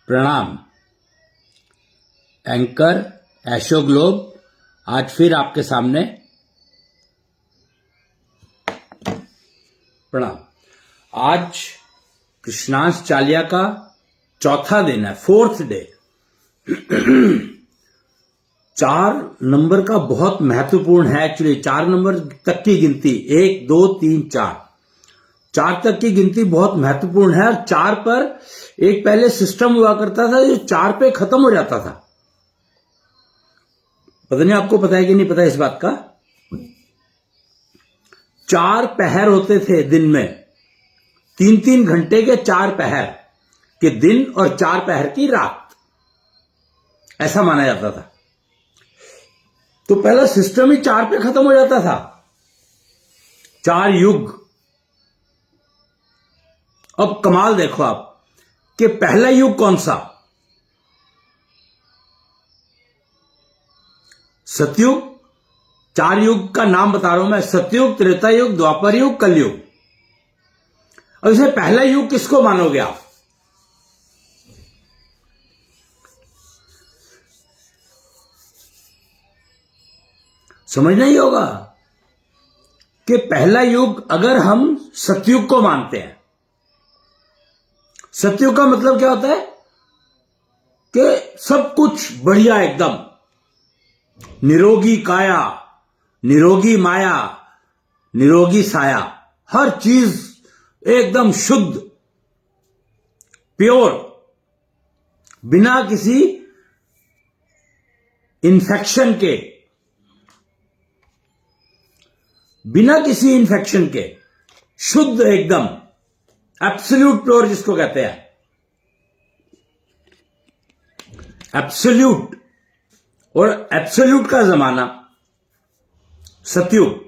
प्रणाम। Anchor एशो globe आज फिर आपके सामने। प्रणाम। आज कृष्णांश चालिया का चौथा दिन है, 4th डे। 4 नंबर का बहुत महत्वपूर्ण है। एक्चुअली 4 नंबर तक की गिनती, 1 2 3 4 तक की गिनती बहुत महत्वपूर्ण है। और 4 पर एक पहले सिस्टम हुआ करता था जो 4 पे खत्म हो जाता था। पता नहीं आपको पता है कि नहीं पता इस बात का। 4 पहर होते थे दिन में, 3-3 घंटे के 4 पहर के दिन और 4 पहर की रात, ऐसा माना जाता था। तो पहला सिस्टम ही 4 पे खत्म हो जाता था। 4 युग। अब कमाल देखो आप कि पहला युग कौन सा? सतयुग। 4 युग का नाम बता रहा हूं मैं, सतयुग, त्रेता युग, द्वापर युग, कलयुग। अब इसे पहला युग किसको मानोगे आप? समझना ही होगा कि पहला युग अगर हम सतयुग को मानते हैं, सतयुग का मतलब क्या होता है कि सब कुछ बढ़िया, एकदम निरोगी काया, निरोगी माया, निरोगी साया, हर चीज एकदम शुद्ध, प्योर, बिना किसी इन्फेक्शन के, बिना किसी इन्फेक्शन के, शुद्ध एकदम, एब्सोल्यूट प्योर जिसको कहते हैं, एब्सोल्यूट। और एब्सोल्यूट का जमाना सतयुग।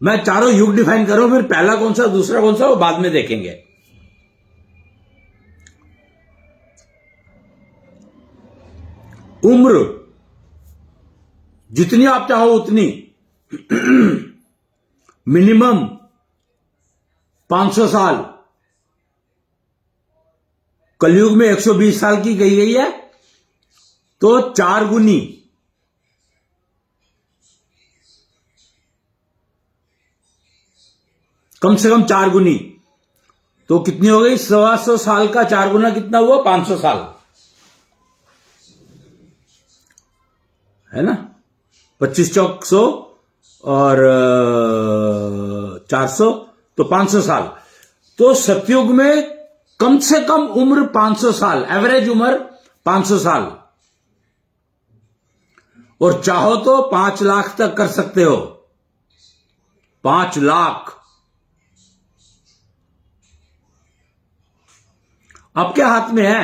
मैं चारों युग डिफाइन करूं, फिर पहला कौन सा दूसरा कौन सा वो बाद में देखेंगे। उम्र जितनी आप चाहो उतनी, मिनिमम 500 साल। कलयुग में 120 साल की कही गई है, तो 4 गुनी, कम से कम 4 गुनी। तो कितनी हो गई? 125 साल का 4 गुना कितना हुआ? 500 साल, है ना। 25 चौक 100 और 400, तो 500 साल। तो सतयुग में कम से कम उम्र 500 साल, एवरेज उम्र 500 साल। और चाहो तो 5 लाख तक कर सकते हो। 5 लाख आपके हाथ में है।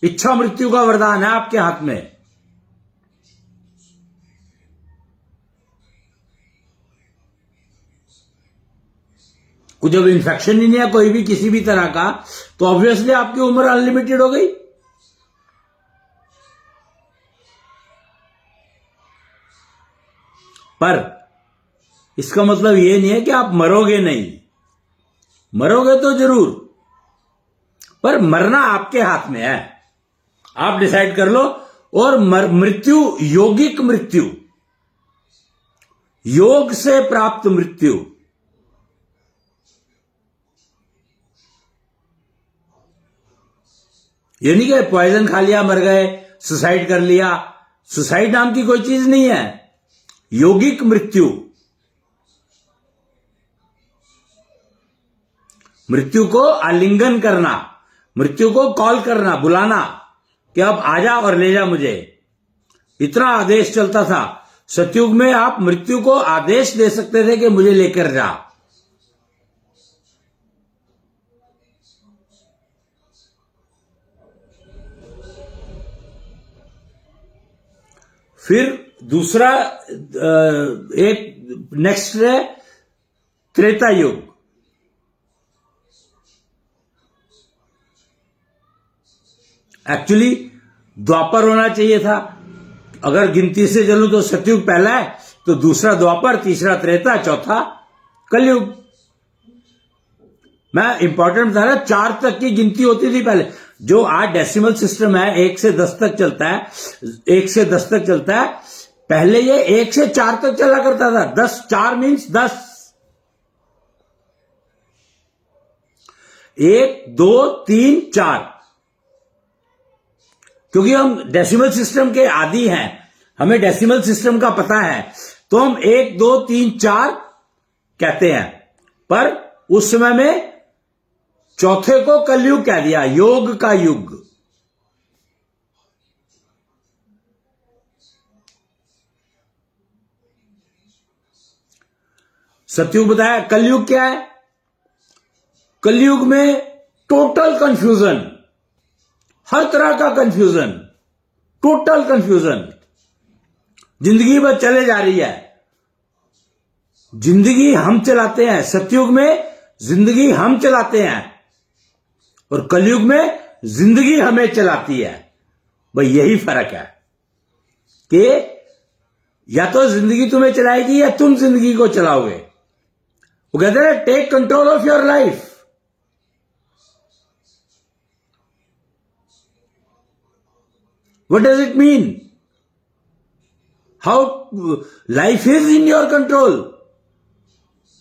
इच्छा मृत्यु का वरदान है आपके हाथ में। कुछ जब इन्फेक्शन ही नहीं है कोई भी किसी भी तरह का, तो ऑब्वियसली आपकी उम्र अनलिमिटेड हो गई। पर इसका मतलब यह नहीं है कि आप मरोगे नहीं। मरोगे तो जरूर, पर मरना आपके हाथ में है। आप डिसाइड कर लो। और मृत्यु, योगिक मृत्यु, योग से प्राप्त मृत्यु, ये नहीं कि पॉइजन खा लिया मर गए, सुसाइड कर लिया। सुसाइड नाम की कोई चीज नहीं है। योगिक मृत्यु, मृत्यु को आलिंगन करना, मृत्यु को कॉल करना, बुलाना कि अब आजा और ले जा मुझे। इतना आदेश चलता था। सतयुग में आप मृत्यु को आदेश दे सकते थे कि मुझे लेकर जा। फिर दूसरा एक नेक्स्ट है त्रेता युग। एक्चुअली द्वापर होना चाहिए था। अगर गिनती से चलूं तो सतयुग पहला है, तो दूसरा द्वापर, तीसरा त्रेता, चौथा कलयुग। मैं इंपॉर्टेंट बता रहा, 4 तक की गिनती होती थी पहले। जो आज डेसिमल सिस्टम है 1 से 10 तक चलता है, 1 से 10 तक चलता है, पहले ये 1 से 4 तक चला करता था। 10, 4 मीन्स 10। 1, 2, 3, 4। क्योंकि हम डेसिमल सिस्टम के आदी हैं, हमें डेसिमल सिस्टम का पता है, तो हम 1, 2, 3, 4 कहते हैं। पर उस समय में चौथे को कलयुग कह दिया, योग का युग। सतयुग बताया। कलयुग क्या है? कलयुग में टोटल कंफ्यूजन, हर तरह का कंफ्यूजन, टोटल कंफ्यूजन। जिंदगी बस चले जा रही है, जिंदगी हम चलाते हैं। सतयुग में जिंदगी हम चलाते हैं और कलयुग में जिंदगी हमें चलाती है। भाई यही फर्क है कि या तो जिंदगी तुम्हें चलाएगी या तुम जिंदगी को चलाओगे। वो कहते हैं take control of your life. What does it mean? How life is in your control,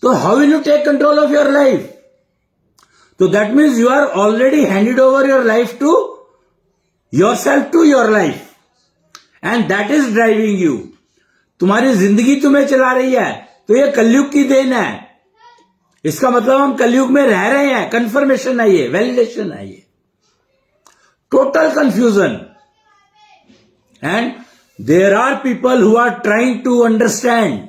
तो how will you take control of your life? तो that means you are already handed over your life to yourself, to your life, and that is driving you. तुम्हारी जिंदगी तुम्हें चला रही है, तो ये कलयुग की देन है। इसका मतलब हम कलयुग में रह रहे हैं। कंफर्मेशन है ये, वैलिडेशन है ये। Total confusion. And there are people who are trying to understand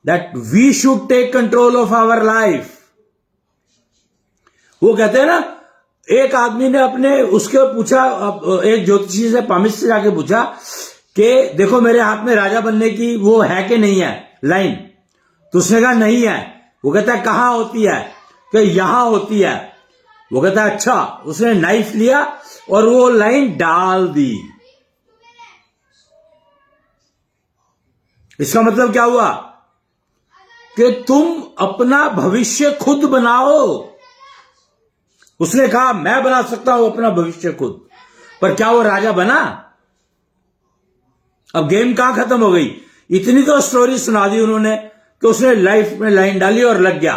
that we should take control of our life. वो कहते हैं ना, एक आदमी ने अपने उसके पूछा, एक ज्योतिषी से, पामिश से जाके पूछा कि देखो मेरे हाथ में राजा बनने की वो है कि नहीं है लाइन। तो उसने कहा नहीं है। वो कहता है कहां होती है? कि यहां होती है। वो कहता है अच्छा। उसने नाइफ लिया और वो लाइन डाल दी। इसका मतलब क्या हुआ कि तुम अपना भविष्य खुद बनाओ। उसने कहा मैं बना सकता हूं अपना भविष्य खुद, पर क्या वो राजा बना? अब गेम कहां खत्म हो गई? इतनी तो स्टोरी सुना दी उन्होंने कि उसने लाइफ में लाइन डाली और लग गया।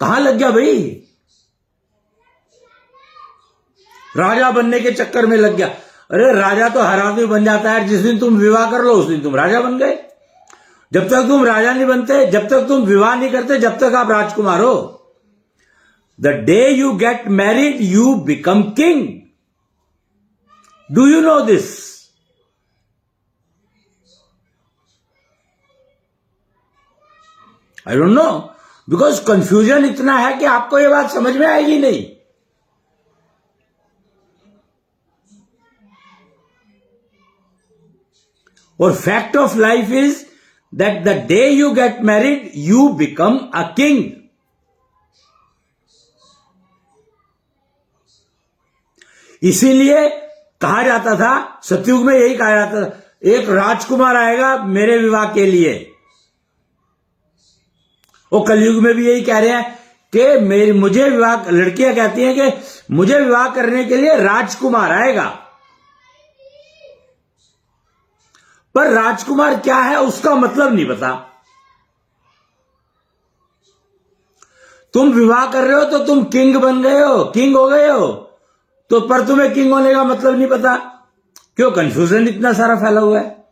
कहां लग गया भाई? राजा बनने के चक्कर में लग गया। अरे राजा तो हर आदमी बन जाता है। जिस दिन तुम विवाह कर लो उस दिन तुम राजा बन गए। जब तक तुम राजा नहीं बनते, जब तक तुम विवाह नहीं करते, जब तक आप राजकुमार हो। The day you get married you become king. Do you know this? I don't know, because confusion इतना है कि आपको यह बात समझ में आएगी नहीं। और fact of life is that the day you get married, you become a king. इसीलिए कहा जाता था, सतयुग में यही कहा जाता था, एक राजकुमार आएगा मेरे विवाह के लिए। वो कलयुग में भी यही कह रहे हैं कि मुझे विवाह, लड़कियां कहती हैं कि मुझे विवाह करने के लिए राजकुमार आएगा। पर राजकुमार क्या है उसका मतलब नहीं पता। तुम विवाह कर रहे हो तो तुम किंग बन गए हो, किंग हो गए हो, तो पर तुम्हें किंग होने का मतलब नहीं पता। क्यों? कंफ्यूजन इतना सारा फैला हुआ है।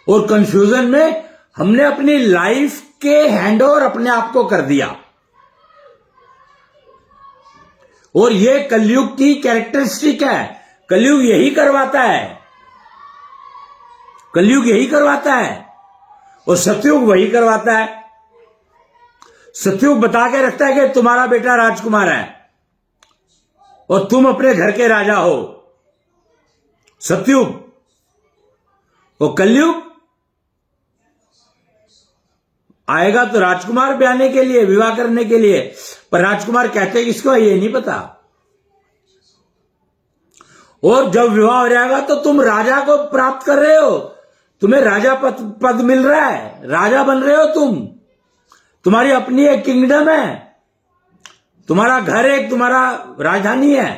और कंफ्यूजन में हमने अपनी लाइफ के हैंडओवर अपने आप को कर दिया। और यह कलयुग की कैरेक्टरिस्टिक है। कलयुग यही करवाता है, कलयुग यही करवाता है। और सतयुग वही करवाता है। सतयुग बता के रखता है कि तुम्हारा बेटा राजकुमार है और तुम अपने घर के राजा हो। सतयुग। और कलयुग आएगा तो राजकुमार ब्याने के लिए, विवाह करने के लिए। पर राजकुमार कहते किसको है ये नहीं पता। और जब विवाह हो जाएगा तो तुम राजा को प्राप्त कर रहे हो, तुम्हें राजा पद मिल रहा है, राजा बन रहे हो तुम, तुम्हारी अपनी एक किंगडम है। तुम्हारा घर एक तुम्हारा राजधानी है,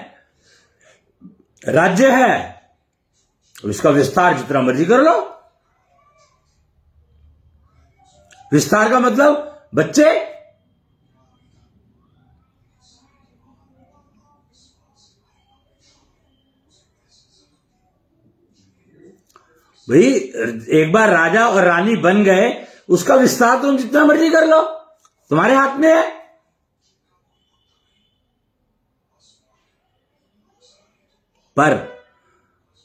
राज्य है, इसका विस्तार जितना मर्जी कर लो। विस्तार का मतलब बच्चे, भाई एक बार राजा और रानी बन गए, उसका विस्तार तुम जितना मर्जी कर लो, तुम्हारे हाथ में है। पर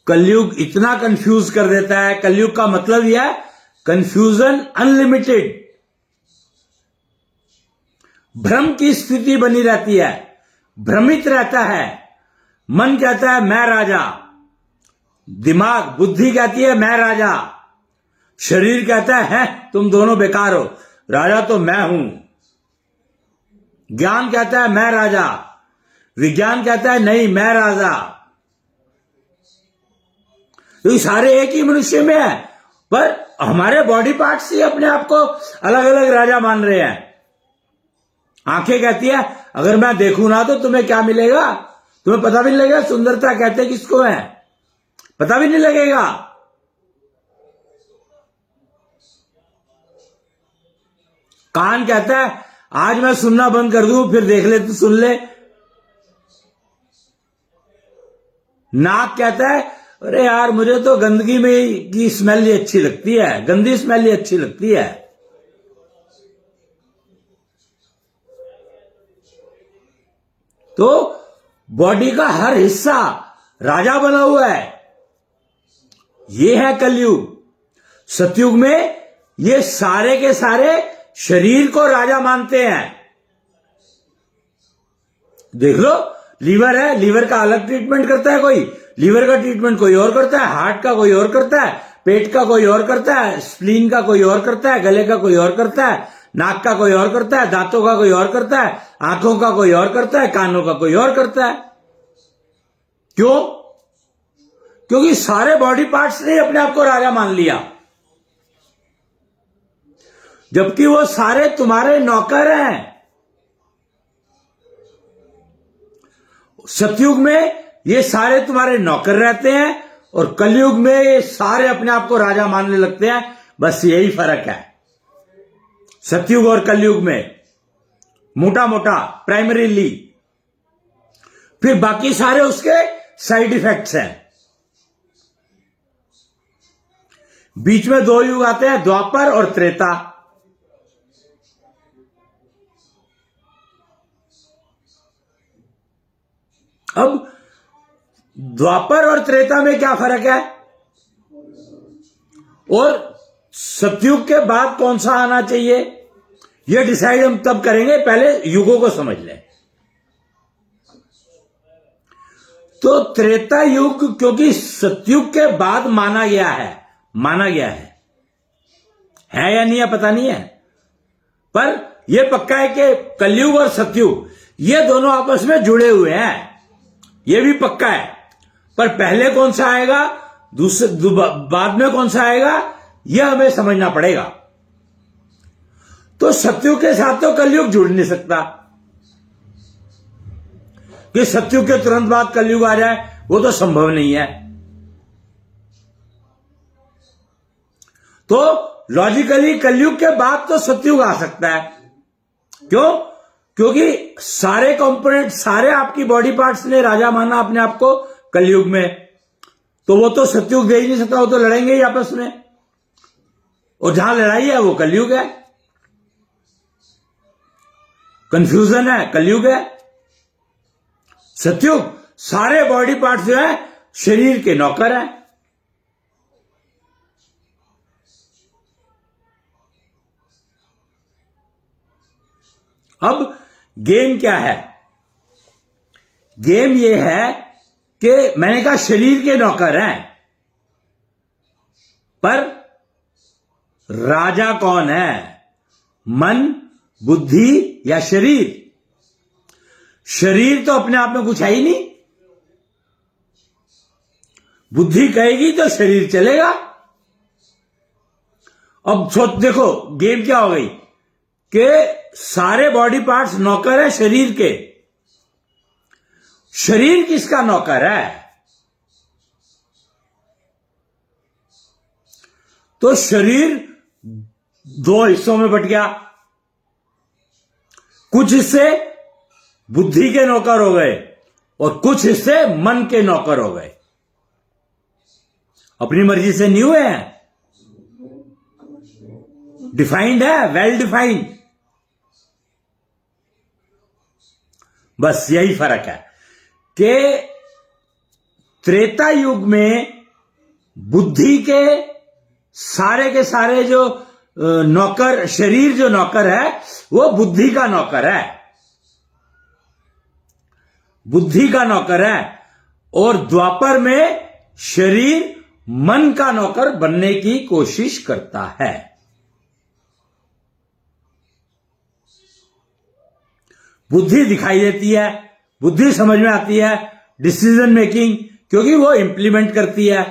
कलयुग इतना कंफ्यूज कर देता है। कलयुग का मतलब यह है कंफ्यूजन अनलिमिटेड, भ्रम की स्थिति बनी रहती है, भ्रमित रहता है। मन कहता है मैं राजा, दिमाग बुद्धि कहती है मैं राजा, शरीर कहता है तुम दोनों बेकार हो, राजा तो मैं हूं। ज्ञान कहता है मैं राजा, विज्ञान कहता है नहीं मैं राजा। तो ये सारे एक ही मनुष्य में है, पर हमारे बॉडी पार्ट्स ही अपने आप को अलग अलग राजा मान रहे हैं। आंखें कहती है अगर मैं देखूं ना तो तुम्हें क्या मिलेगा, तुम्हें पता भी नहीं लगेगा सुंदरता कहते किसको है, पता भी नहीं लगेगा। कान कहता है आज मैं सुनना बंद कर दूं फिर देख ले तो सुन ले। नाक कहता है अरे यार मुझे तो गंदगी में की स्मेल ही अच्छी लगती है, गंदी स्मेल ही अच्छी लगती है। तो बॉडी का हर हिस्सा राजा बना हुआ है। ये है कलयुग। सतयुग में ये सारे के सारे शरीर को राजा मानते हैं। देख लो लीवर है, लीवर का अलग ट्रीटमेंट करता है कोई, लीवर का ट्रीटमेंट कोई और करता है, हार्ट का कोई और करता है, पेट का कोई और करता है, स्प्लीन का कोई और करता है, गले का कोई और करता है, नाक का कोई और करता है, दांतों का कोई और करता है, आंखों का कोई और करता है, कानों का कोई और करता है। क्यों? क्योंकि सारे बॉडी पार्ट्स ने अपने आप को राजा मान लिया, जबकि वो सारे तुम्हारे नौकर हैं। सतयुग में ये सारे तुम्हारे नौकर रहते हैं और कलयुग में ये सारे अपने आप को राजा मानने लगते हैं। बस यही फर्क है सतयुग और कलयुग में, मोटा मोटा प्राइमरीली। फिर बाकी सारे उसके साइड इफेक्ट्स हैं। बीच में दो युग आते हैं, द्वापर और त्रेता। अब द्वापर और त्रेता में क्या फर्क है और सतयुग के बाद कौन सा आना चाहिए, यह डिसाइड हम तब करेंगे, पहले युगों को समझ लें। तो त्रेता युग क्योंकि सतयुग के बाद माना गया है या नहीं है पता नहीं है, पर यह पक्का है कि कलयुग और सतयुग ये दोनों आपस में जुड़े हुए हैं, यह भी पक्का है। पर पहले कौन सा आएगा, बाद में कौन सा आएगा, यह हमें समझना पड़ेगा। तो सतयुग के साथ तो कलयुग जुड़ नहीं सकता कि सतयुग के तुरंत बाद कलयुग आ जाए, वो तो संभव नहीं है। तो लॉजिकली कलयुग के बाद तो सतयुग आ सकता है। क्यों? क्योंकि सारे कंपोनेंट, सारे आपकी बॉडी पार्ट्स ने राजा माना अपने आप को कलयुग में, तो वो तो सतयुग दे ही नहीं सकता, वो तो लड़ेंगे ही आपस में, और जहां लड़ाई है वो कलयुग है, कंफ्यूजन है, कलयुग है। सतयुग सारे बॉडी पार्ट्स जो है शरीर के नौकर हैं। अब गेम क्या है? गेम ये है कि मैंने कहा शरीर के नौकर हैं, पर राजा कौन है? मन, बुद्धि या शरीर? शरीर तो अपने आप में कुछ है ही नहीं। बुद्धि कहेगी तो शरीर चलेगा। अब सोच देखो गेम क्या हो गई कि सारे बॉडी पार्ट्स नौकर है शरीर के, शरीर किसका नौकर है? तो शरीर दो हिस्सों में बट गया। कुछ हिस्से बुद्धि के नौकर हो गए और कुछ हिस्से मन के नौकर हो गए। अपनी मर्जी से नहीं हुए हैं, डिफाइंड है, वेल डिफाइंड। बस यही फर्क है कि त्रेता युग में बुद्धि के सारे जो नौकर, शरीर जो नौकर है वो बुद्धि का नौकर है, बुद्धि का नौकर है। और द्वापर में शरीर मन का नौकर बनने की कोशिश करता है। बुद्धि दिखाई देती है, बुद्धि समझ में आती है, डिसीजन मेकिंग, क्योंकि वो इंप्लीमेंट करती है।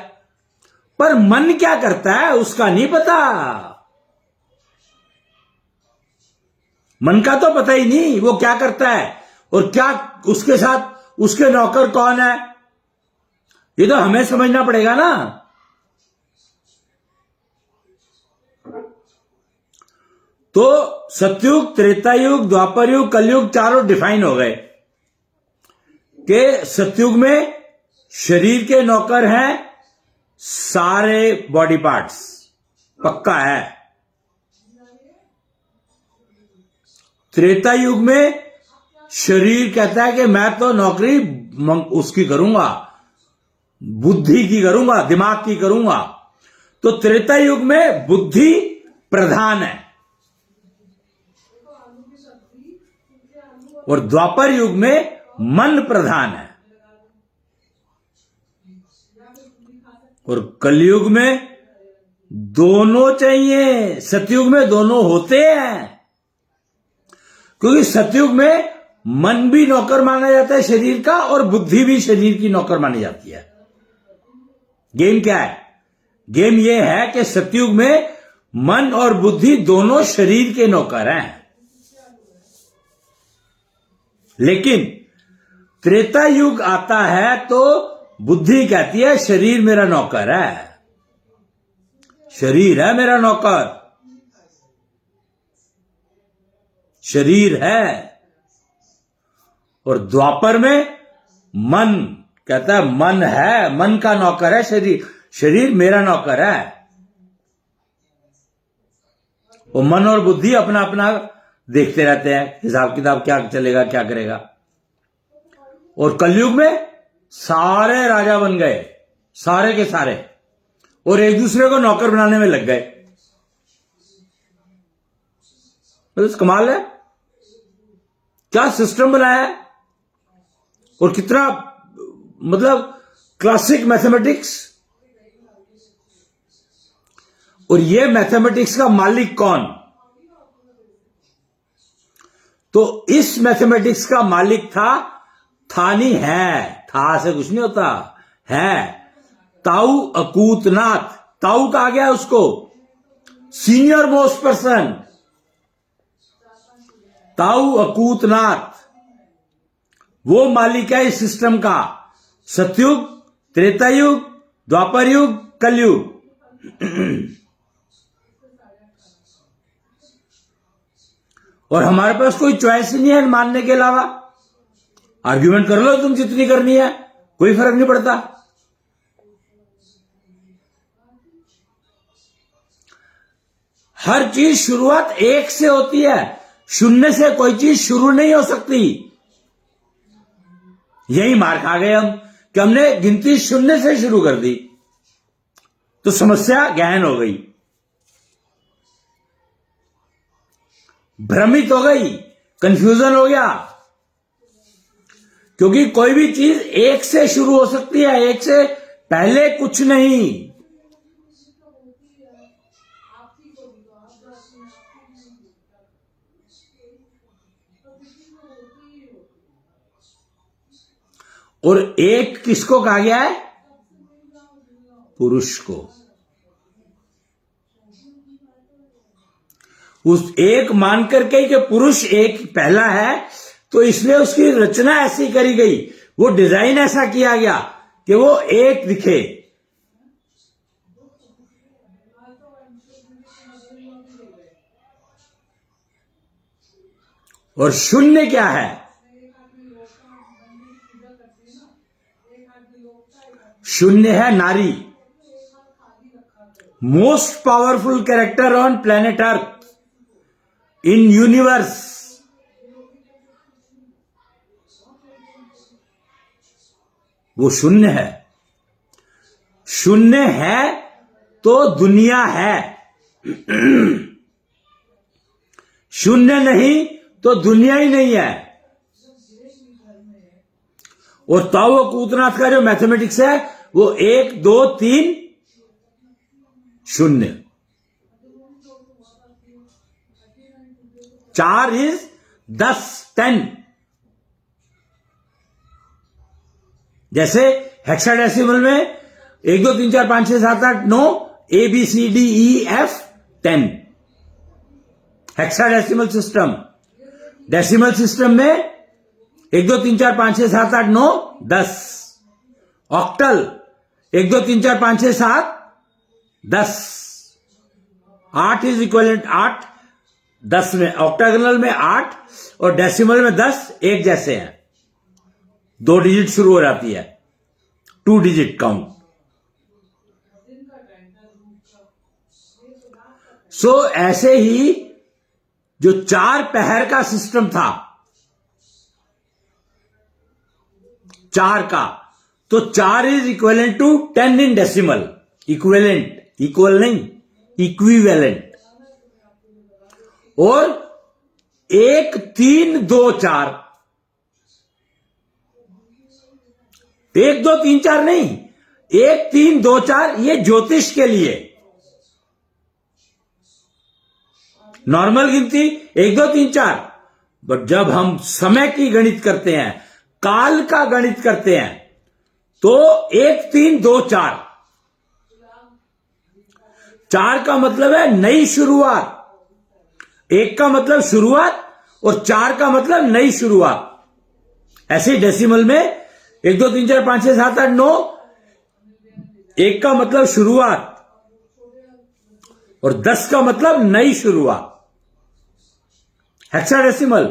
पर मन क्या करता है उसका नहीं पता। मन का तो पता ही नहीं वो क्या करता है और क्या उसके साथ उसके नौकर कौन है, ये तो हमें समझना पड़ेगा ना। तो सतयुग, त्रेता युग, द्वापर युग, कलयुग चारों डिफाइन हो गए कि सतयुग में शरीर के नौकर हैं सारे बॉडी पार्ट्स, पक्का है। त्रेता युग में शरीर कहता है कि मैं तो नौकरी उसकी करूंगा, बुद्धि की करूंगा, दिमाग की करूंगा। तो त्रेता युग में बुद्धि प्रधान है और द्वापर युग में मन प्रधान है। और कलयुग में दोनों चाहिए। सतयुग में दोनों होते हैं, क्योंकि सतयुग में मन भी नौकर माना जाता है शरीर का और बुद्धि भी शरीर की नौकर मानी जाती है। गेम क्या है? गेम यह है कि सतयुग में मन और बुद्धि दोनों शरीर के नौकर हैं, लेकिन त्रेता युग आता है तो बुद्धि कहती है शरीर मेरा नौकर है, शरीर है मेरा नौकर, शरीर है। और द्वापर में मन कहता है मन है, मन का नौकर है शरीर, शरीर मेरा नौकर है। वो मन और बुद्धि अपना अपना देखते रहते हैं, हिसाब किताब क्या चलेगा, क्या करेगा। और कलयुग में सारे राजा बन गए, सारे के सारे, और एक दूसरे को नौकर बनाने में लग गए। तो कमाल है, क्या सिस्टम बनाया है और कितना मतलब क्लासिक मैथमेटिक्स। और ये मैथमेटिक्स का मालिक कौन? तो इस मैथमेटिक्स का मालिक था नहीं है, था से कुछ नहीं होता है, ताऊ अकूतनाथ। ताऊ कहा गया उसको, सीनियर मोस्ट पर्सन, ताऊ अकूतनाथ, वो मालिक है इस सिस्टम का। सतयुग, त्रेता युग, द्वापर युग, कलयुग। और हमारे पास कोई चॉइस ही नहीं है मानने के अलावा। आर्ग्यूमेंट कर लो तुम जितनी करनी है, कोई फर्क नहीं पड़ता। हर चीज शुरुआत एक से होती है, शून्य से कोई चीज शुरू नहीं हो सकती। यही मार खा गए हम कि हमने गिनती शून्य से शुरू कर दी, तो समस्या गहन हो गई, भ्रमित हो गई, कंफ्यूजन हो गया। क्योंकि कोई भी चीज एक से शुरू हो सकती है, एक से पहले कुछ नहीं। और एक किसको कहा गया है? पुरुष को। उस एक मान करके कि पुरुष एक पहला है, तो इसलिए उसकी रचना ऐसी करी गई। वो डिजाइन ऐसा किया गया कि वो एक दिखे। और शून्य क्या है? शून्य है नारी, most powerful character on planet earth in universe. वो शून्य है। शून्य है तो दुनिया है, शून्य नहीं तो दुनिया ही नहीं है। और ताओ कूतनाथ का जो मैथमेटिक्स है वो 1 2 3 0। 4 इज 10 10। जैसे हेक्साडेसिमल में 1 2 3 4 5 6 7 8 9 ABCDEF 10 hexadecimal system. Decimal system में 1 2 3 4 5 6 7 8 9 10। ऑक्टल 1 2 3 4 5 6 7 10। 8 इज इक्वलेंट 8 10 में, ऑक्टागोनल में 8 और डेसिमल में 10 एक जैसे हैं। 2 डिजिट शुरू हो जाती है, 2 डिजिट काउंट। सो ऐसे ही जो 4 पहर का सिस्टम था, 4 का, तो 4 is equivalent to 10 in decimal. Equivalent, equal नहीं, इक्विवेलेंट। और 1 3 2 4, 1 2 3 4 नहीं, 1 3 2 4 ये ज्योतिष के लिए। नॉर्मल गिनती 1 2 3 4, बट जब हम समय की गणित करते हैं, काल का गणित करते हैं, तो 1 3 2 4। 4 का मतलब है नई शुरुआत, 1 का मतलब शुरुआत और 4 का मतलब नई शुरुआत। ऐसे ही डेसिमल में 1 2 3 4 5 6 7 8 9, 1 का मतलब शुरुआत और 10 का मतलब नई शुरुआत। Hexadecimal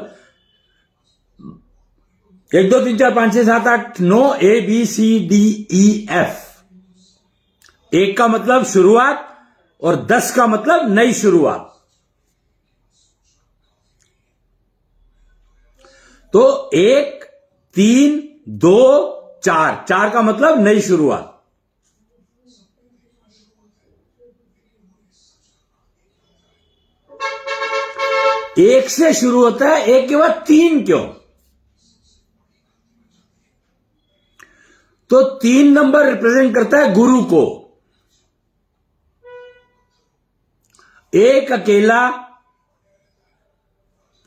1 2 3 4 5 6 7 8 9 ABCDEF। 1 का मतलब शुरुआत और 10 का मतलब नई शुरुआत। तो 1 3 2 4, 4 का मतलब नई शुरुआत। एक से शुरू होता है, 1 के बाद 3 क्यों? तो 3 नंबर रिप्रेजेंट करता है गुरु को। एक अकेला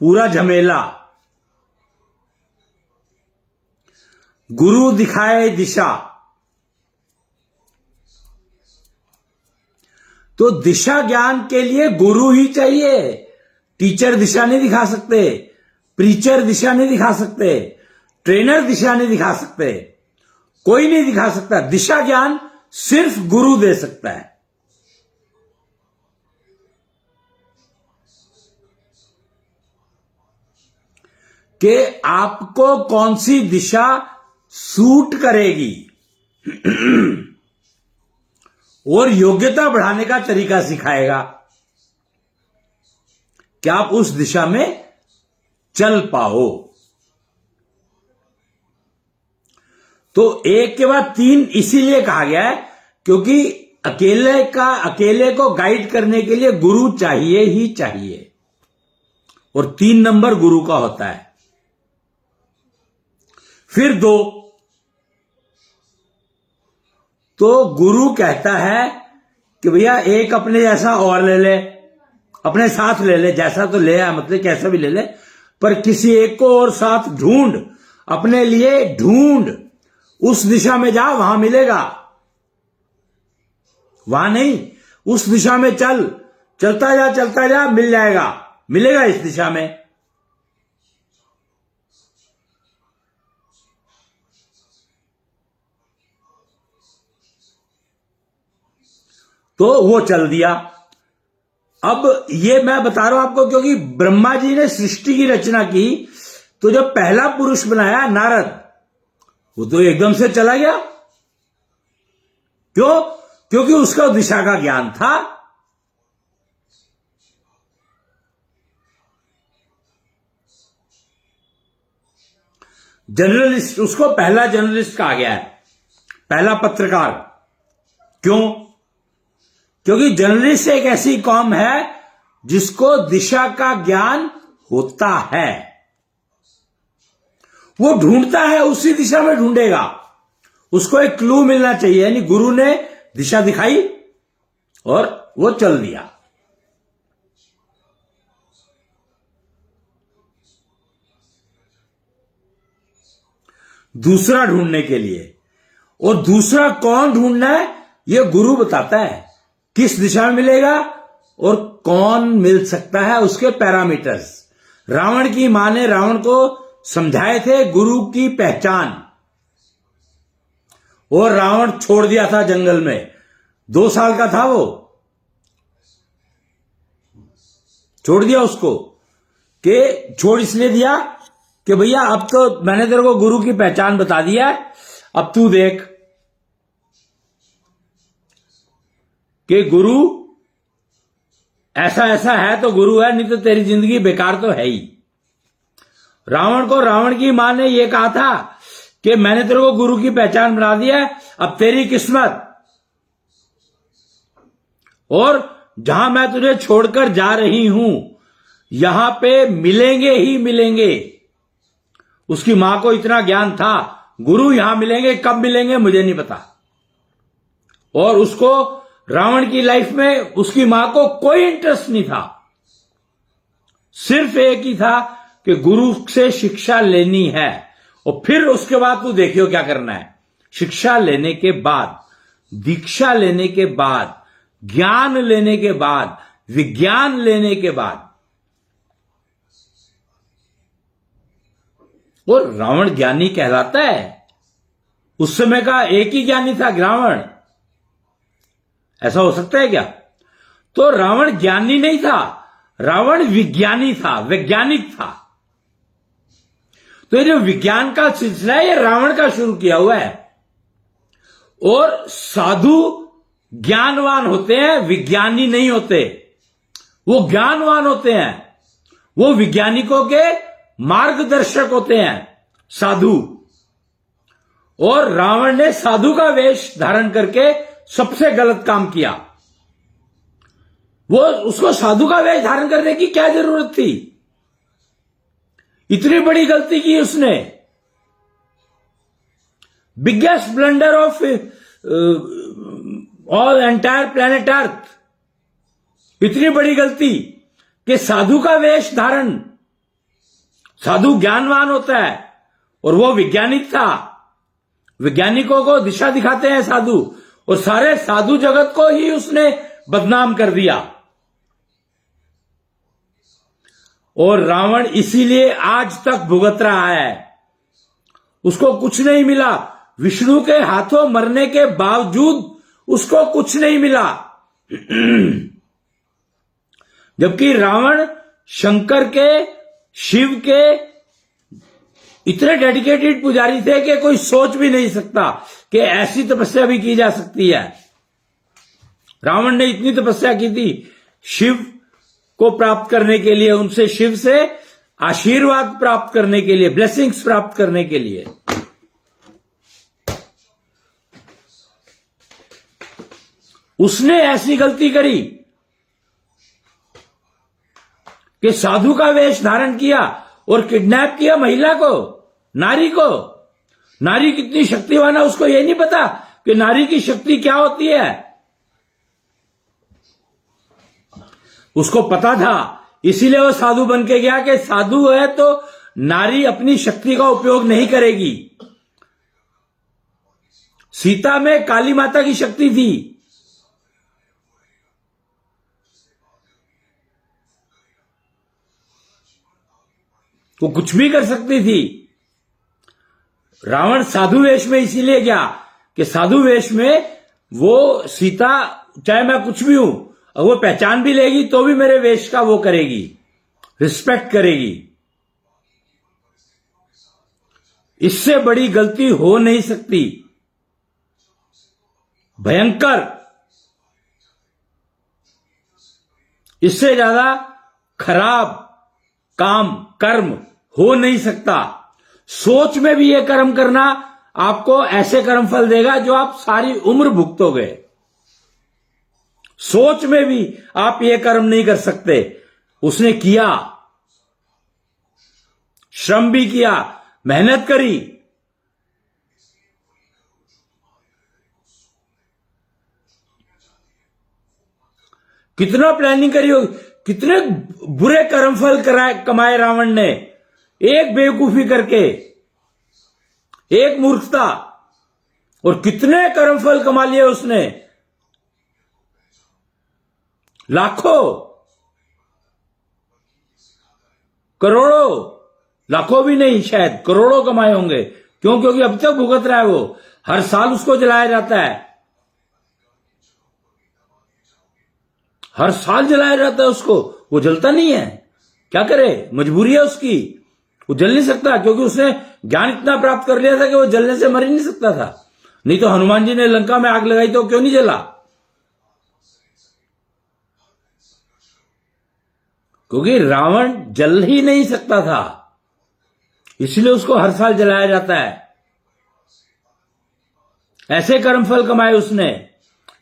पूरा झमेला, गुरु दिखाए दिशा। तो दिशा ज्ञान के लिए गुरु ही चाहिए। टीचर दिशा नहीं दिखा सकते, प्रीचर दिशा नहीं दिखा सकते, ट्रेनर दिशा नहीं दिखा सकते, कोई नहीं दिखा सकता। दिशा ज्ञान सिर्फ गुरु दे सकता है। कि आपको कौन सी दिशा सूट करेगी और योग्यता बढ़ाने का तरीका सिखाएगा कि आप उस दिशा में चल पाओ। तो 1 के बाद 3 इसीलिए कहा गया है क्योंकि अकेले को गाइड करने के लिए गुरु चाहिए ही चाहिए, और 3 नंबर गुरु का होता है। फिर 2, तो गुरु कहता है कि भैया एक अपने जैसा और ले ले, अपने साथ ले ले, जैसा तो ले आ, मतलब कैसा भी ले ले, पर किसी एक को और साथ ढूंढ, अपने लिए ढूंढ, उस दिशा में जा, वहां मिलेगा। वहां नहीं, उस दिशा में चल, चलता जा, मिल जाएगा, मिलेगा इस दिशा में। तो वो चल दिया। अब ये मैं बता रहा हूं आपको क्योंकि ब्रह्मा जी ने सृष्टि की रचना की, तो जो पहला पुरुष बनाया नारद, वो तो एकदम से चला गया। क्यों? क्योंकि उसका दिशा का ज्ञान था। जर्नलिस्ट, उसको पहला जर्नलिस्ट कहा गया है, पहला पत्रकार। क्यों? क्योंकि जर्नलिस्ट एक ऐसी कौम है जिसको दिशा का ज्ञान होता है। वो ढूंढता है, उसी दिशा में ढूंढेगा। उसको एक क्लू मिलना चाहिए, यानी गुरु ने दिशा दिखाई और वो चल दिया। दूसरा ढूंढने के लिए, और दूसरा कौन ढूंढना है ये गुरु बताता है, किस दिशा में मिलेगा और कौन मिल सकता है, उसके पैरामीटर्स। रावण की मां ने रावण को समझाए थे गुरु की पहचान, और रावण छोड़ दिया था जंगल में। 2 साल का था वो, छोड़ दिया उसको। कि छोड़ इसलिए दिया कि भैया अब तो मैंने तेरे को गुरु की पहचान बता दिया है, अब तू देख कि गुरु ऐसा ऐसा है तो गुरु है, नहीं तो तेरी जिंदगी बेकार तो है ही। रावण को रावण की मां ने यह कहा था कि मैंने तेरे को गुरु की पहचान बना दिया है, अब तेरी किस्मत, और जहां मैं तुझे छोड़कर जा रही हूं यहां पे मिलेंगे ही मिलेंगे। उसकी मां को इतना ज्ञान था, गुरु यहां मिलेंगे, कब मिलेंगे मुझे नहीं पता। और उसको रावण की लाइफ में उसकी मां को कोई इंटरेस्ट नहीं था, सिर्फ एक ही था कि गुरु से शिक्षा लेनी है। और फिर उसके बाद तू देखियो क्या करना है। शिक्षा लेने के बाद, दीक्षा लेने के बाद, ज्ञान लेने के बाद, विज्ञान लेने के बाद, और रावण ज्ञानी कहलाता है। उस समय का एक ही ज्ञानी था, रावण। ऐसा हो सकता है क्या? तो रावण ज्ञानी नहीं था, रावण विज्ञानी था, वैज्ञानिक था। तो ये जो विज्ञान का सिलसिला है ये रावण का शुरू किया हुआ है। और साधु ज्ञानवान होते हैं, विज्ञानी नहीं होते। वो ज्ञानवान होते हैं, वो वैज्ञानिकों के मार्गदर्शक होते हैं, साधु। और रावण ने साधु का वेश धारण करके सबसे गलत काम किया। वो उसको साधु का वेश धारण करने की क्या जरूरत थी? इतनी बड़ी गलती की उसने। Biggest blunder of all entire planet earth. इतनी बड़ी गलती कि साधु का वेश धारण। साधु ज्ञानवान होता है और वो वैज्ञानिक था। वैज्ञानिकों को दिशा दिखाते हैं साधु, और सारे साधु जगत को ही उसने बदनाम कर दिया। और रावण इसीलिए आज तक भुगत रहा है। उसको कुछ नहीं मिला, विष्णु के हाथों मरने के बावजूद उसको कुछ नहीं मिला। जबकि रावण शंकर के, शिव के इतने डेडिकेटेड पुजारी थे कि कोई सोच भी नहीं सकता कि ऐसी तपस्या भी की जा सकती है। रावण ने इतनी तपस्या की थी शिव को प्राप्त करने के लिए, उनसे, शिव से आशीर्वाद प्राप्त करने के लिए, ब्लेसिंग्स प्राप्त करने के लिए। उसने ऐसी गलती करी कि साधु का वेश धारण किया और किडनैप किया महिला को, नारी को। नारी कितनी शक्तिवान है उसको यह नहीं पता कि नारी की शक्ति क्या होती है। उसको पता था, इसीलिए वो साधु बन के गया कि साधु है तो नारी अपनी शक्ति का उपयोग नहीं करेगी। सीता में काली माता की शक्ति थी। वो कुछ भी कर सकती थी। रावण साधु वेश में इसीलिए गया कि साधु वेश में वो सीता चाहे मैं कुछ भी हूं, वो पहचान भी लेगी तो भी मेरे वेश का वो करेगी, रिस्पेक्ट करेगी। इससे बड़ी गलती हो नहीं सकती। भयंकर, इससे ज्यादा खराब काम कर्म हो नहीं सकता। सोच में भी ये कर्म करना आपको ऐसे कर्म फल देगा जो आप सारी उम्र भुगतोगे। सोच में भी आप ये कर्म नहीं कर सकते। उसने किया, श्रम भी किया, मेहनत करी, कितना प्लानिंग करी होगी, कितने बुरे कर्मफल कमाए रावण ने, एक बेवकूफी करके, एक मूर्खता, और कितने कर्मफल कमा लिए उसने, लाखों, करोड़ों, लाखों भी नहीं, शायद करोड़ों कमाए होंगे। क्यों? क्योंकि अब तक भुगत रहा है वो। हर साल उसको जलाया जाता है, हर साल जलाया जाता है उसको। वो जलता नहीं है, क्या करे, मजबूरी है उसकी। वो जल नहीं सकता क्योंकि उसने ज्ञान इतना प्राप्त कर लिया था कि वो जलने से मर ही नहीं सकता था। नहीं तो हनुमान जी ने लंका में आग लगाई तो क्यों नहीं जला? क्योंकि रावण जल ही नहीं सकता था, इसलिए उसको हर साल जलाया जाता है। ऐसे कर्मफल कमाए उसने,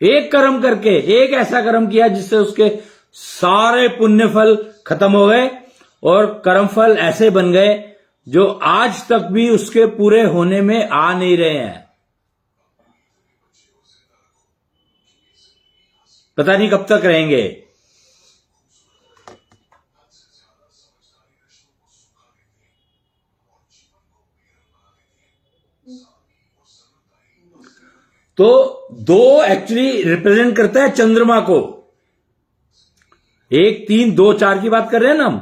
एक कर्म करके, एक ऐसा कर्म किया जिससे उसके सारे पुण्य फल खत्म हो गए और कर्मफल ऐसे बन गए जो आज तक भी उसके पूरे होने में आ नहीं रहे हैं। पता नहीं कब तक रहेंगे। तो दो एक्चुअली रिप्रेजेंट करता है चंद्रमा को। 1, 3, 2, 4 की बात कर रहे हैं ना हम,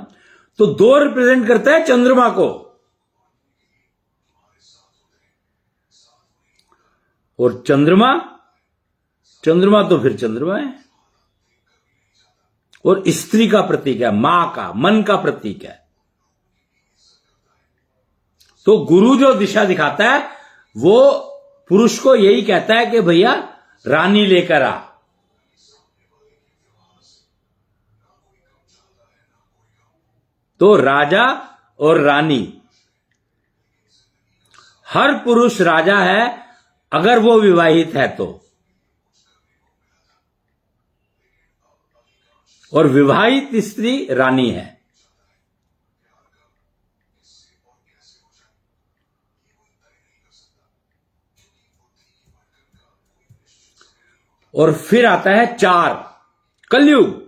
तो 2 रिप्रेजेंट करता है चंद्रमा को। और चंद्रमा तो फिर चंद्रमा है, और स्त्री का प्रतीक है, मां का, मन का प्रतीक है। तो गुरु जो दिशा दिखाता है वो पुरुष को यही कहता है कि भैया रानी लेकर आ। तो राजा और रानी, हर पुरुष राजा है अगर वो विवाहित है तो, और विवाहित स्त्री रानी है। और फिर आता है 4, कलयुग।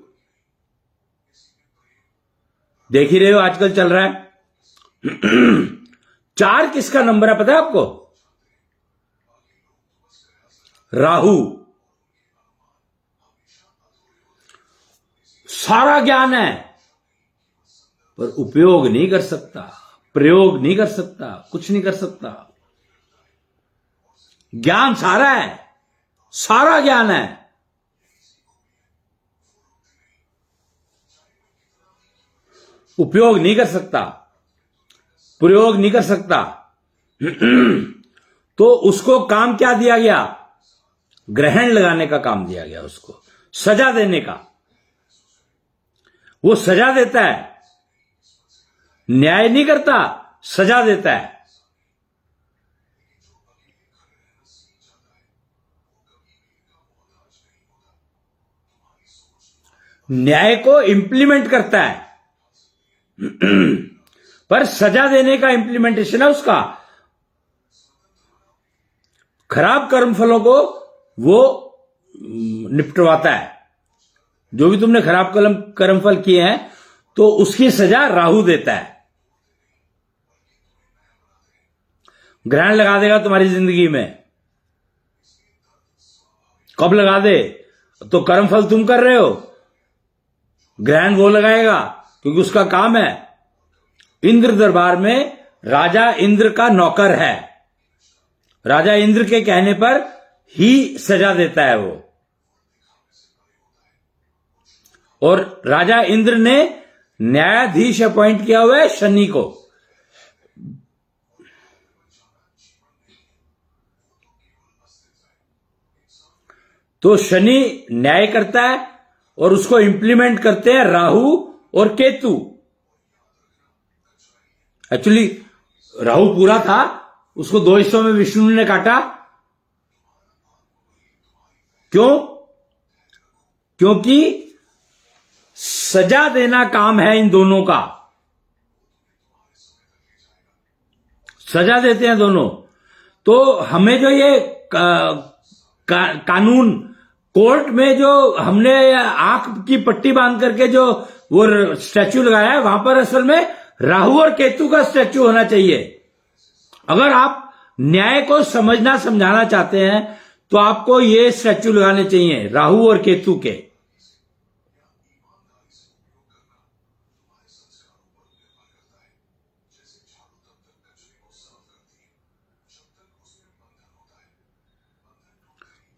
देख ही रहे हो आजकल चल रहा है। 4 किसका नंबर है पता है आपको? राहु। सारा ज्ञान है पर उपयोग नहीं कर सकता, प्रयोग नहीं कर सकता, कुछ नहीं कर सकता। ज्ञान सारा है, सारा ज्ञान है, उपयोग नहीं कर सकता, प्रयोग नहीं कर सकता। तो उसको काम क्या दिया गया? ग्रहण लगाने का काम दिया गया उसको, सजा देने का। वो सजा देता है, न्याय नहीं करता, सजा देता है। न्याय को इंप्लीमेंट करता है पर सजा देने का इंप्लीमेंटेशन है उसका। खराब कर्मफलों को वो निपटवाता है। जो भी तुमने खराब कर्मफल किए हैं तो उसकी सजा राहु देता है। ग्रहण लगा देगा तुम्हारी जिंदगी में। कब लगा दे? तो कर्मफल तुम कर रहे हो, ग्रहण वो लगाएगा क्योंकि उसका काम है। इंद्र दरबार में राजा इंद्र का नौकर है, राजा इंद्र के कहने पर ही सजा देता है वो। और राजा इंद्र ने न्यायाधीश अपॉइंट किया हुआ है शनि को। तो शनि न्याय करता है और उसको इंप्लीमेंट करते हैं राहु और केतु। एक्चुअली राहु पूरा था, उसको 2 हिस्सों में विष्णु ने काटा। क्यों? क्योंकि सजा देना काम है इन दोनों का, सजा देते हैं दोनों। तो हमें जो ये कानून कोर्ट में जो हमने आंख की पट्टी बांध करके जो वो स्टैचू लगाया है, वहां पर असल में राहु और केतु का स्टैचू होना चाहिए। अगर आप न्याय को समझना समझाना चाहते हैं तो आपको ये स्टैचू लगाने चाहिए राहु और केतु के।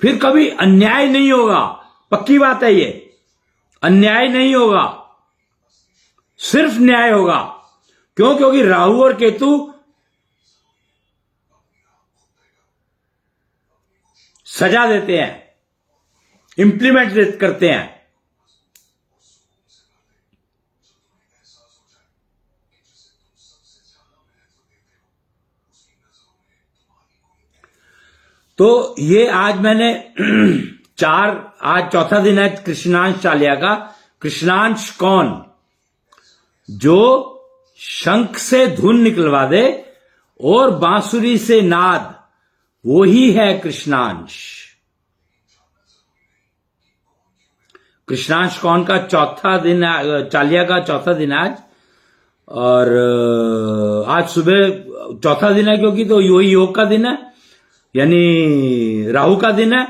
फिर कभी अन्याय नहीं होगा, पक्की बात है ये। अन्याय नहीं होगा, सिर्फ न्याय होगा। क्यों? क्योंकि राहु और केतु सजा देते हैं, इंप्लीमेंट करते हैं। तो ये आज मैंने आज चौथा दिन है कृष्णांश चालिया का। कृष्णांश कौन? जो शंख से धुन निकलवा दे और बांसुरी से नाद, वो ही है कृष्णांश। कृष्णांश कौन का चौथा दिन, चालिया का चौथा दिन आज। और आज सुबह चौथा दिन है क्योंकि तो यही योग का दिन है, यानी राहु का दिन है।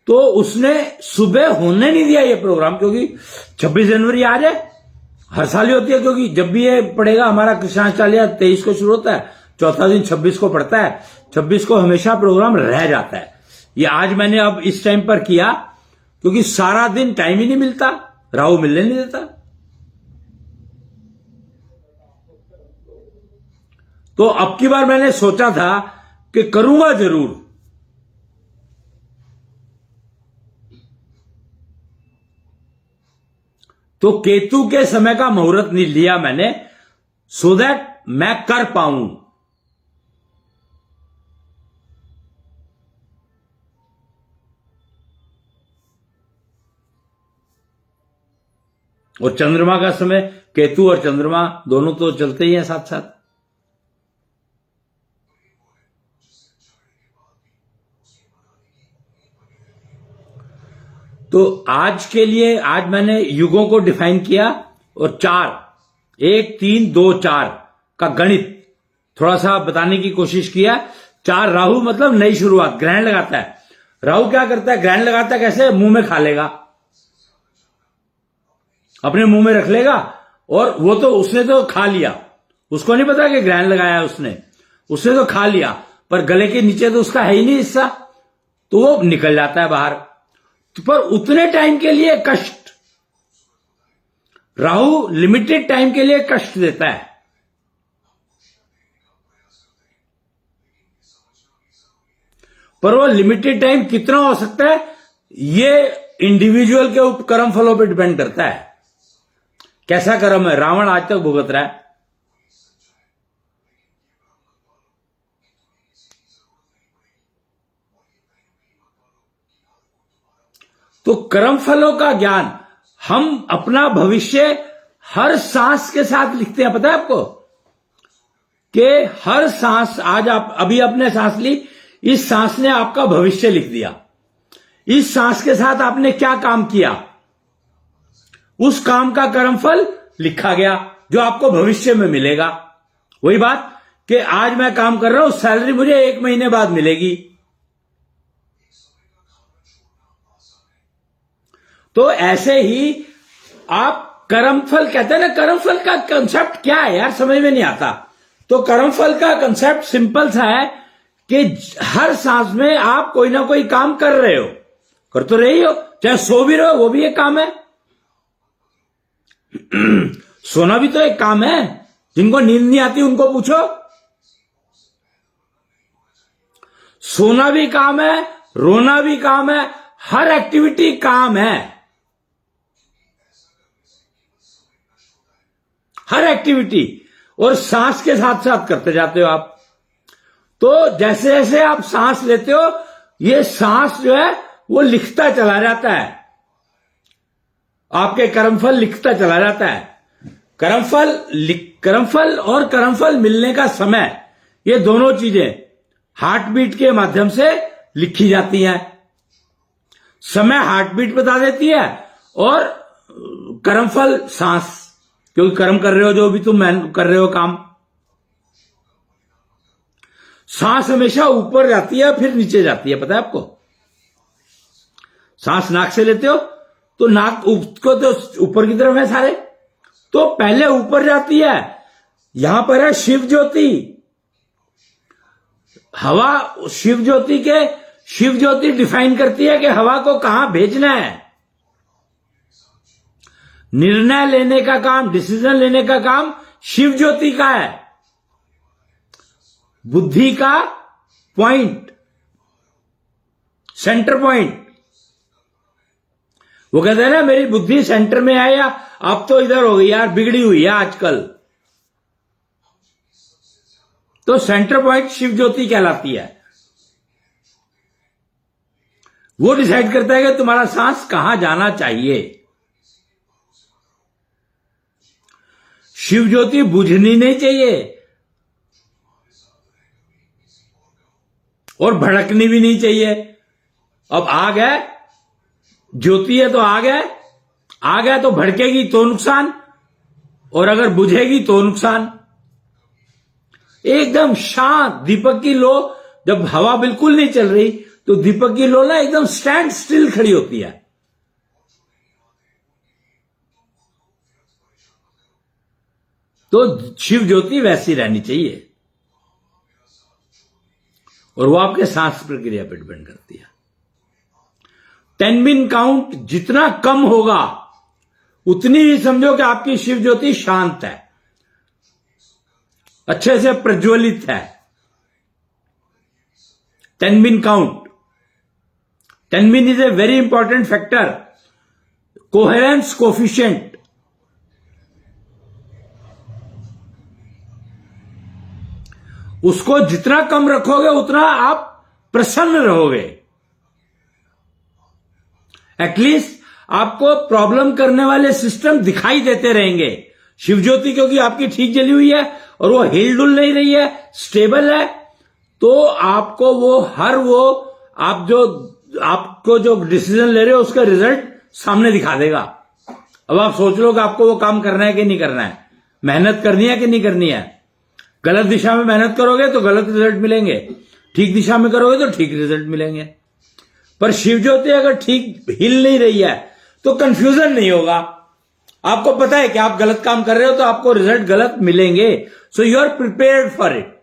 तो उसने सुबह होने नहीं दिया ये प्रोग्राम, क्योंकि 26 जनवरी आज है, हर साल ही होती है। क्योंकि जब भी ये पड़ेगा हमारा कृष्णांश चालिया 23 को शुरू होता है, चौथा दिन 26 को पड़ता है, 26 को हमेशा प्रोग्राम रह जाता है। ये आज मैंने अब इस टाइम पर किया क्योंकि सारा दिन टाइम ही नहीं मिलता, राहु मिलने नहीं देता। तो अब की बार मैंने सोचा था कि करूंगा जरूर। तो केतु के समय का मुहूर्त नहीं लिया मैंने, सो दैट मैं कर पाऊं। और चंद्रमा का समय, केतु और चंद्रमा दोनों तो चलते ही हैं साथ साथ। तो आज के लिए आज मैंने युगों को डिफाइन किया और 1 3 2 4 का गणित थोड़ा सा बताने की कोशिश किया। 4 राहु मतलब नई शुरुआत, ग्रहण लगाता है। राहु क्या करता है? ग्रहण लगाता है कैसे? मुंह में खा लेगा, अपने मुंह में रख लेगा। और वो तो उसने तो खा लिया, उसको नहीं पता कि ग्रहण लगाया उसने तो खा लिया, पर गले के नीचे तो उसका है ही नहीं हिस्सा, तो वो निकल जाता है बाहर। तो पर उतने टाइम के लिए कष्ट, राहु लिमिटेड टाइम के लिए कष्ट देता है। पर वो लिमिटेड टाइम कितना हो सकता है, ये इंडिविजुअल के कर्म फलों पर डिपेंड करता है। कैसा कर्म है? रावण आज तक भुगत रहा है। तो कर्म फलों का ज्ञान हम अपना भविष्य हर सांस के साथ लिखते हैं। पता है आपको कि हर सांस, आज आप अभी आपने सांस ली, इस सांस ने आपका भविष्य लिख दिया। इस सांस के साथ आपने क्या काम किया, उस काम का कर्मफल लिखा गया जो आपको भविष्य में मिलेगा। वही बात कि आज मैं काम कर रहा हूं, सैलरी मुझे 1 महीने बाद मिलेगी। तो ऐसे ही आप कर्मफल कहते हैं ना, कर्मफल का कंसेप्ट क्या है यार, समझ में नहीं आता। तो कर्मफल का कंसेप्ट सिंपल सा है कि हर सांस में आप कोई ना कोई काम कर रहे हो, कर तो रही हो, चाहे सो भी रहो वो भी एक काम है। सोना भी तो एक काम है। जिनको नींद नहीं आती उनको पूछो। सोना भी काम है, रोना भी काम है, हर एक्टिविटी काम है। हर एक्टिविटी, और सांस के साथ साथ करते जाते हो आप। तो जैसे जैसे आप सांस लेते हो, ये सांस जो है वो लिखता चला जाता है, आपके कर्मफल लिखता चला जाता है। कर्मफल और कर्मफल मिलने का समय, ये दोनों चीजें हार्ट बीट के माध्यम से लिखी जाती हैं। समय हार्ट बीट बता देती है और कर्मफल सांस, क्योंकि कर्म कर रहे हो जो भी तुम कर रहे हो काम। सांस हमेशा ऊपर जाती है फिर नीचे जाती है, पता है आपको। सांस नाक से लेते हो तो नाक को तो ऊपर की तरफ है सारे, तो पहले ऊपर जाती है। यहां पर है शिव ज्योति, हवा शिव ज्योति डिफाइन करती है कि हवा को कहां भेजना है। निर्णय लेने का काम, डिसीजन लेने का काम शिव ज्योति का है। बुद्धि का पॉइंट, सेंटर पॉइंट। वो कहते हैं ना मेरी बुद्धि सेंटर में है, या अब तो इधर हो गई यार, बिगड़ी हुई है आजकल। तो सेंटर पॉइंट शिव ज्योति कहलाती है। वो डिसाइड करता है कि तुम्हारा सांस कहां जाना चाहिए। शिव ज्योति बुझनी नहीं चाहिए और भड़कनी भी नहीं चाहिए। अब आग है, ज्योति है तो आग है तो भड़केगी तो नुकसान, और अगर बुझेगी तो नुकसान। एकदम शांत दीपक की लो, जब हवा बिल्कुल नहीं चल रही तो दीपक की लो ना एकदम स्टैंड स्टिल खड़ी होती है। तो शिव ज्योति वैसी रहनी चाहिए, और वो आपके सांस प्रक्रिया पर डिपेंड करती है। 10 मिन काउंट जितना कम होगा उतनी ही समझो कि आपकी शिव ज्योति शांत है, अच्छे से प्रज्वलित है। 10 मिन काउंट, 10 मिन is a very important factor, coherence coefficient. उसको जितना कम रखोगे उतना आप प्रसन्न रहोगे। एटलीस्ट आपको प्रॉब्लम करने वाले सिस्टम दिखाई देते रहेंगे। शिव ज्योति क्योंकि आपकी ठीक जली हुई है और वो हिल डुल नहीं रही है, स्टेबल है, तो आपको आपको जो डिसीजन ले रहे हो उसका रिजल्ट सामने दिखा देगा। अब आप सोच लो कि आपको वो काम करना है कि नहीं करना है, मेहनत करनी है कि नहीं करनी है। गलत दिशा में मेहनत करोगे तो गलत रिजल्ट मिलेंगे, ठीक दिशा में करोगे तो ठीक रिजल्ट मिलेंगे। पर शिव ज्योति अगर ठीक हिल नहीं रही है तो कंफ्यूजन नहीं होगा। आपको पता है कि आप गलत काम कर रहे हो तो आपको रिजल्ट गलत मिलेंगे। So you are prepared for it.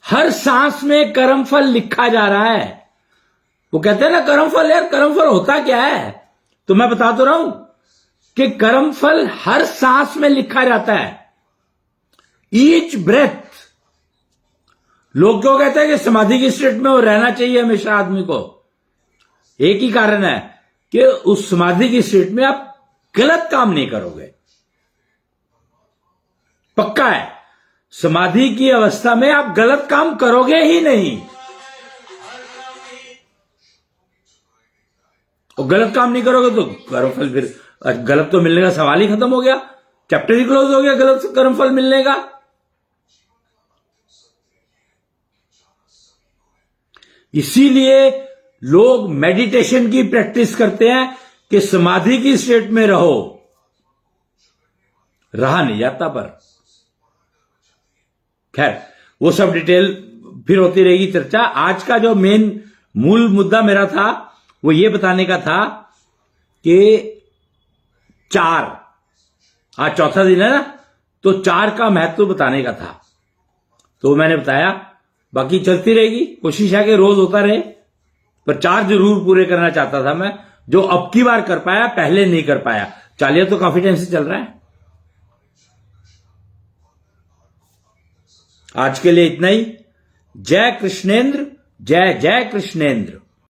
हर सांस में कर्मफल लिखा जा रहा है। वो कहते हैं ना कर्मफल, यार कर्मफल होता क्या है? तो मैं बता तो रहा हूं कि कर्मफल हर सांस में लिखा जाता है। Each breath. लोग क्यों कहते हैं कि समाधि की स्टेट में वो रहना चाहिए हमेशा आदमी को? एक ही कारण है कि उस समाधि की स्टेट में आप गलत काम नहीं करोगे। पक्का है, समाधि की अवस्था में आप गलत काम करोगे ही नहीं। और गलत काम नहीं करोगे तो कर्मफल, फिर गलत तो मिलने का सवाल ही खत्म हो गया, चैप्टर ही क्लोज हो गया गलत कर्मफल मिलने का। इसीलिए लोग मेडिटेशन की प्रैक्टिस करते हैं कि समाधि की स्टेट में रहो। रहा नहीं जाता, पर खैर वो सब डिटेल फिर होती रहेगी चर्चा। आज का जो मूल मुद्दा मेरा था वो ये बताने का था कि 4, आज चौथा दिन है ना, तो 4 का महत्व बताने का था। तो मैंने बताया, बाकी चलती रहेगी, कोशिश है कि रोज होता रहे। पर 4 जरूर पूरे करना चाहता था मैं, जो अब की बार कर पाया, पहले नहीं कर पाया। चालिया तो काफी टाइम से चल रहा है। आज के लिए इतना ही। जय कृष्णेंद्र, जय जय कृष्णेंद्र।